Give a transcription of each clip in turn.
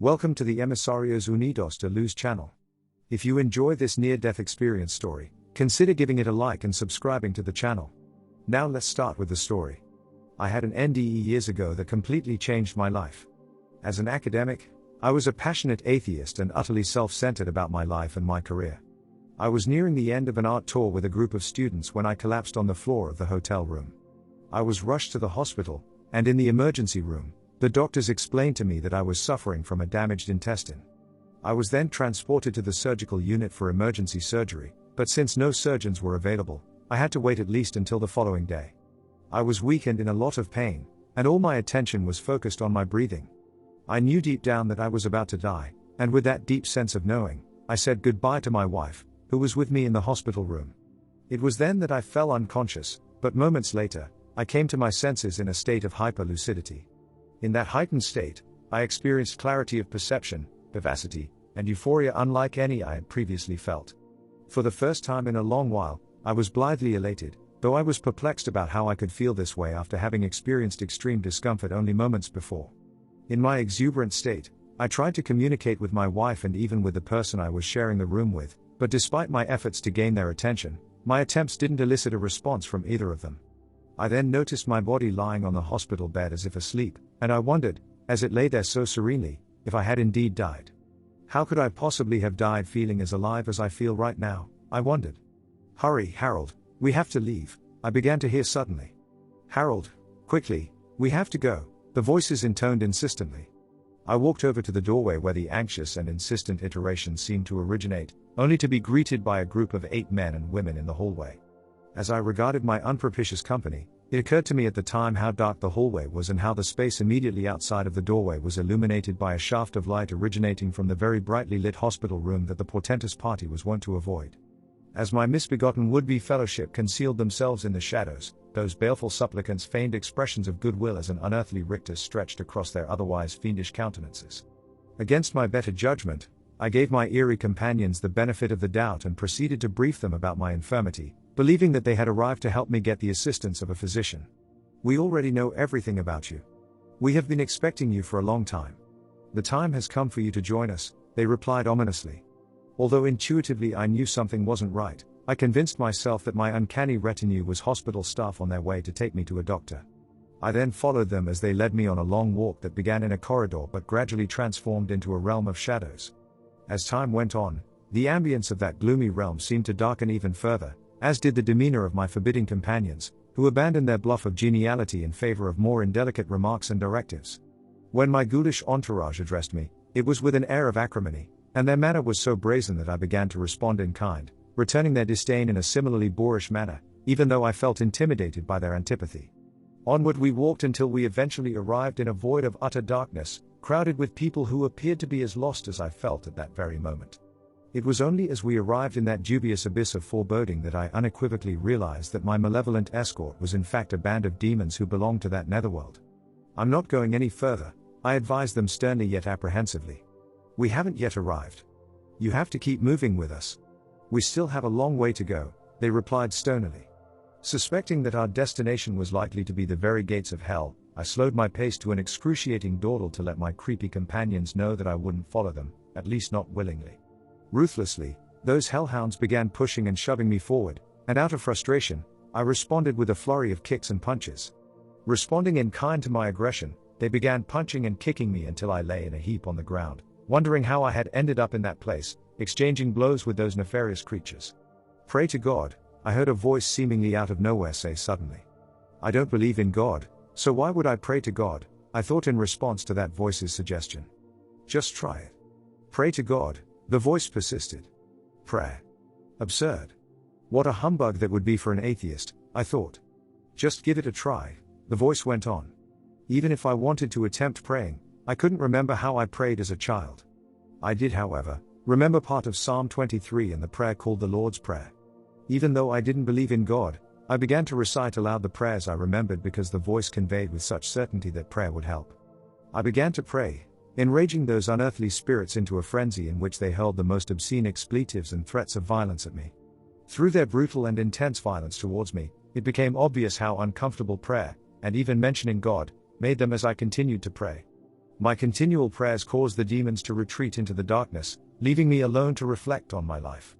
Welcome to the Emisarios Unidos de Luz channel. If you enjoy this near-death experience story, consider giving it a like and subscribing to the channel. Now let's start with the story. I had an NDE years ago that completely changed my life. As an academic, I was a passionate atheist and utterly self-centered about my life and my career. I was nearing the end of an art tour with a group of students when I collapsed on the floor of the hotel room. I was rushed to the hospital, and in the emergency room, the doctors explained to me that I was suffering from a damaged intestine. I was then transported to the surgical unit for emergency surgery, but since no surgeons were available, I had to wait at least until the following day. I was weak and in a lot of pain, and all my attention was focused on my breathing. I knew deep down that I was about to die, and with that deep sense of knowing, I said goodbye to my wife, who was with me in the hospital room. It was then that I fell unconscious, but moments later, I came to my senses in a state of hyper-lucidity. In that heightened state, I experienced clarity of perception, vivacity, and euphoria unlike any I had previously felt. For the first time in a long while, I was blithely elated, though I was perplexed about how I could feel this way after having experienced extreme discomfort only moments before. In my exuberant state, I tried to communicate with my wife and even with the person I was sharing the room with, but despite my efforts to gain their attention, my attempts didn't elicit a response from either of them. I then noticed my body lying on the hospital bed as if asleep, and I wondered, as it lay there so serenely, if I had indeed died. How could I possibly have died feeling as alive as I feel right now, I wondered. "Hurry, Harold, we have to leave," I began to hear suddenly. "Harold, quickly, we have to go," the voices intoned insistently. I walked over to the doorway where the anxious and insistent iterations seemed to originate, only to be greeted by a group of 8 men and women in the hallway. As I regarded my unpropitious company, it occurred to me at the time how dark the hallway was and how the space immediately outside of the doorway was illuminated by a shaft of light originating from the very brightly lit hospital room that the portentous party was wont to avoid. As my misbegotten would-be fellowship concealed themselves in the shadows, those baleful supplicants feigned expressions of goodwill as an unearthly rictus stretched across their otherwise fiendish countenances. Against my better judgment, I gave my eerie companions the benefit of the doubt and proceeded to brief them about my infirmity, believing that they had arrived to help me get the assistance of a physician. "We already know everything about you. We have been expecting you for a long time. The time has come for you to join us," they replied ominously. Although intuitively I knew something wasn't right, I convinced myself that my uncanny retinue was hospital staff on their way to take me to a doctor. I then followed them as they led me on a long walk that began in a corridor but gradually transformed into a realm of shadows. As time went on, the ambience of that gloomy realm seemed to darken even further, as did the demeanor of my forbidding companions, who abandoned their bluff of geniality in favor of more indelicate remarks and directives. When my ghoulish entourage addressed me, it was with an air of acrimony, and their manner was so brazen that I began to respond in kind, returning their disdain in a similarly boorish manner, even though I felt intimidated by their antipathy. Onward we walked until we eventually arrived in a void of utter darkness, crowded with people who appeared to be as lost as I felt at that very moment. It was only as we arrived in that dubious abyss of foreboding that I unequivocally realized that my malevolent escort was in fact a band of demons who belonged to that netherworld. "I'm not going any further," I advised them sternly yet apprehensively. "We haven't yet arrived. You have to keep moving with us. We still have a long way to go," they replied stonily. Suspecting that our destination was likely to be the very gates of hell, I slowed my pace to an excruciating dawdle to let my creepy companions know that I wouldn't follow them, at least not willingly. Ruthlessly, those hellhounds began pushing and shoving me forward, and out of frustration, I responded with a flurry of kicks and punches. Responding in kind to my aggression, they began punching and kicking me until I lay in a heap on the ground, wondering how I had ended up in that place, exchanging blows with those nefarious creatures. "Pray to God," I heard a voice seemingly out of nowhere say suddenly. "I don't believe in God, so why would I pray to God?" I thought in response to that voice's suggestion. "Just try it. Pray to God," the voice persisted. "Prayer? Absurd. What a humbug that would be for an atheist," I thought. "Just give it a try," the voice went on. "Even if I wanted to attempt praying, I couldn't remember how I prayed as a child. I did, however, remember part of Psalm 23 and the prayer called the Lord's Prayer. Even though I didn't believe in God, I began to recite aloud the prayers I remembered because the voice conveyed with such certainty that prayer would help. I began to pray, enraging those unearthly spirits into a frenzy in which they hurled the most obscene expletives and threats of violence at me. Through their brutal and intense violence towards me, it became obvious how uncomfortable prayer, and even mentioning God, made them as I continued to pray. My continual prayers caused the demons to retreat into the darkness, leaving me alone to reflect on my life.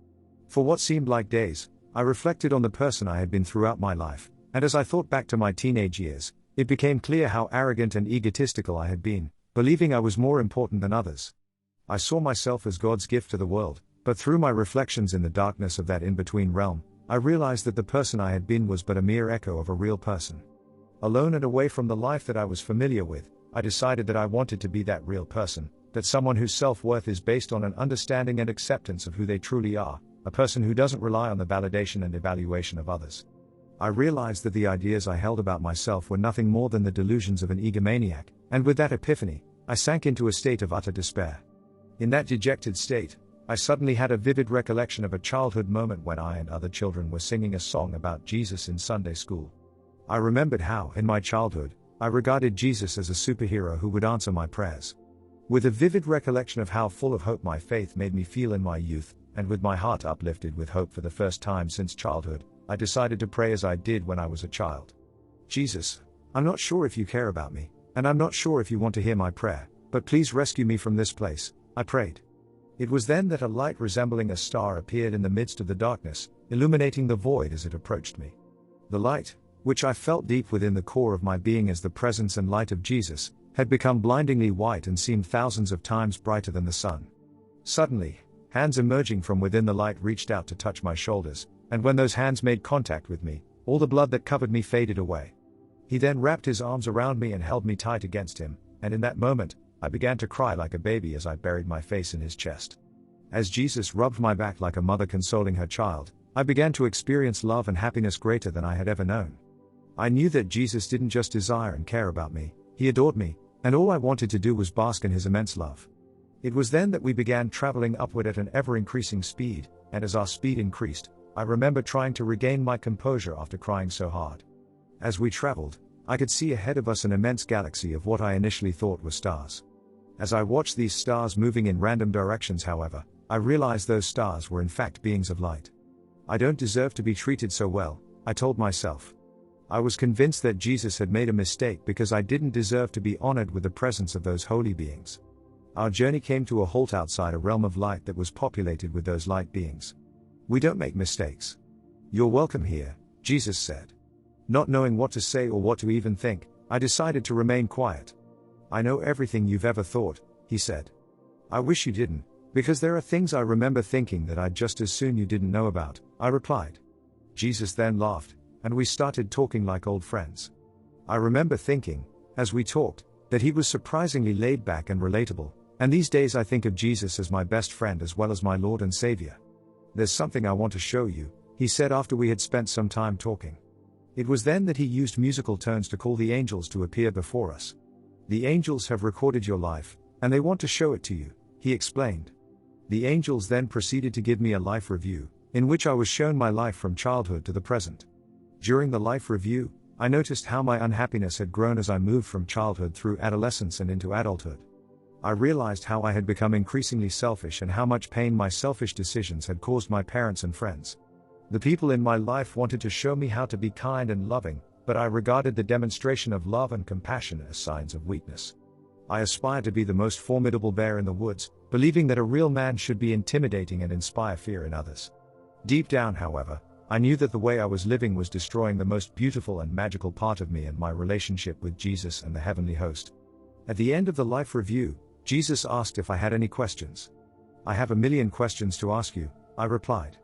For what seemed like days, I reflected on the person I had been throughout my life, and as I thought back to my teenage years, it became clear how arrogant and egotistical I had been, believing I was more important than others. I saw myself as God's gift to the world, but through my reflections in the darkness of that in-between realm, I realized that the person I had been was but a mere echo of a real person. Alone and away from the life that I was familiar with, I decided that I wanted to be that real person, that someone whose self-worth is based on an understanding and acceptance of who they truly are, a person who doesn't rely on the validation and evaluation of others. I realized that the ideas I held about myself were nothing more than the delusions of an egomaniac, and with that epiphany, I sank into a state of utter despair. In that dejected state, I suddenly had a vivid recollection of a childhood moment when I and other children were singing a song about Jesus in Sunday school. I remembered how, in my childhood, I regarded Jesus as a superhero who would answer my prayers. With a vivid recollection of how full of hope my faith made me feel in my youth, and with my heart uplifted with hope for the first time since childhood, I decided to pray as I did when I was a child. Jesus, I'm not sure if you care about me, and I'm not sure if you want to hear my prayer, but please rescue me from this place, I prayed. It was then that a light resembling a star appeared in the midst of the darkness, illuminating the void as it approached me. The light, which I felt deep within the core of my being as the presence and light of Jesus, had become blindingly white and seemed thousands of times brighter than the sun. Suddenly, hands emerging from within the light reached out to touch my shoulders, and when those hands made contact with me, all the blood that covered me faded away. He then wrapped his arms around me and held me tight against him, and in that moment, I began to cry like a baby as I buried my face in his chest. As Jesus rubbed my back like a mother consoling her child, I began to experience love and happiness greater than I had ever known. I knew that Jesus didn't just desire and care about me, he adored me, and all I wanted to do was bask in his immense love. It was then that we began traveling upward at an ever-increasing speed, and as our speed increased, I remember trying to regain my composure after crying so hard. As we traveled, I could see ahead of us an immense galaxy of what I initially thought were stars. As I watched these stars moving in random directions, however, I realized those stars were in fact beings of light. I don't deserve to be treated so well, I told myself. I was convinced that Jesus had made a mistake because I didn't deserve to be honored with the presence of those holy beings. Our journey came to a halt outside a realm of light that was populated with those light beings. We don't make mistakes. You're welcome here, Jesus said. Not knowing what to say or what to even think, I decided to remain quiet. I know everything you've ever thought, he said. I wish you didn't, because there are things I remember thinking that I'd just as soon you didn't know about, I replied. Jesus then laughed, and we started talking like old friends. I remember thinking, as we talked, that he was surprisingly laid back and relatable, and these days I think of Jesus as my best friend as well as my Lord and Savior. There's something I want to show you, he said after we had spent some time talking. It was then that he used musical tones to call the angels to appear before us. The angels have recorded your life, and they want to show it to you, he explained. The angels then proceeded to give me a life review, in which I was shown my life from childhood to the present. During the life review, I noticed how my unhappiness had grown as I moved from childhood through adolescence and into adulthood. I realized how I had become increasingly selfish and how much pain my selfish decisions had caused my parents and friends. The people in my life wanted to show me how to be kind and loving, but I regarded the demonstration of love and compassion as signs of weakness. I aspired to be the most formidable bear in the woods, believing that a real man should be intimidating and inspire fear in others. Deep down, however, I knew that the way I was living was destroying the most beautiful and magical part of me and my relationship with Jesus and the heavenly host. At the end of the life review, Jesus asked if I had any questions. I have a million questions to ask you, I replied.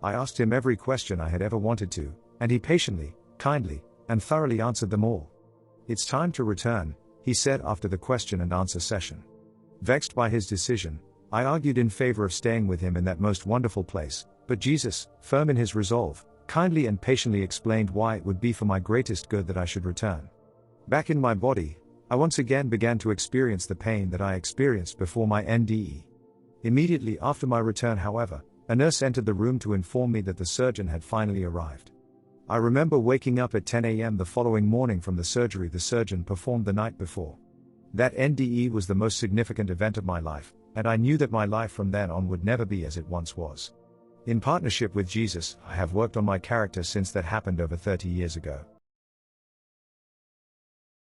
I asked him every question I had ever wanted to, and he patiently, kindly, and thoroughly answered them all. It's time to return, he said after the question and answer session. Vexed by his decision, I argued in favor of staying with him in that most wonderful place, but Jesus, firm in his resolve, kindly and patiently explained why it would be for my greatest good that I should return. Back in my body, I once again began to experience the pain that I experienced before my NDE. Immediately after my return, however, a nurse entered the room to inform me that the surgeon had finally arrived. I remember waking up at 10 a.m. the following morning from the surgery the surgeon performed the night before. That NDE was the most significant event of my life, and I knew that my life from then on would never be as it once was. In partnership with Jesus, I have worked on my character since that happened over 30 years ago.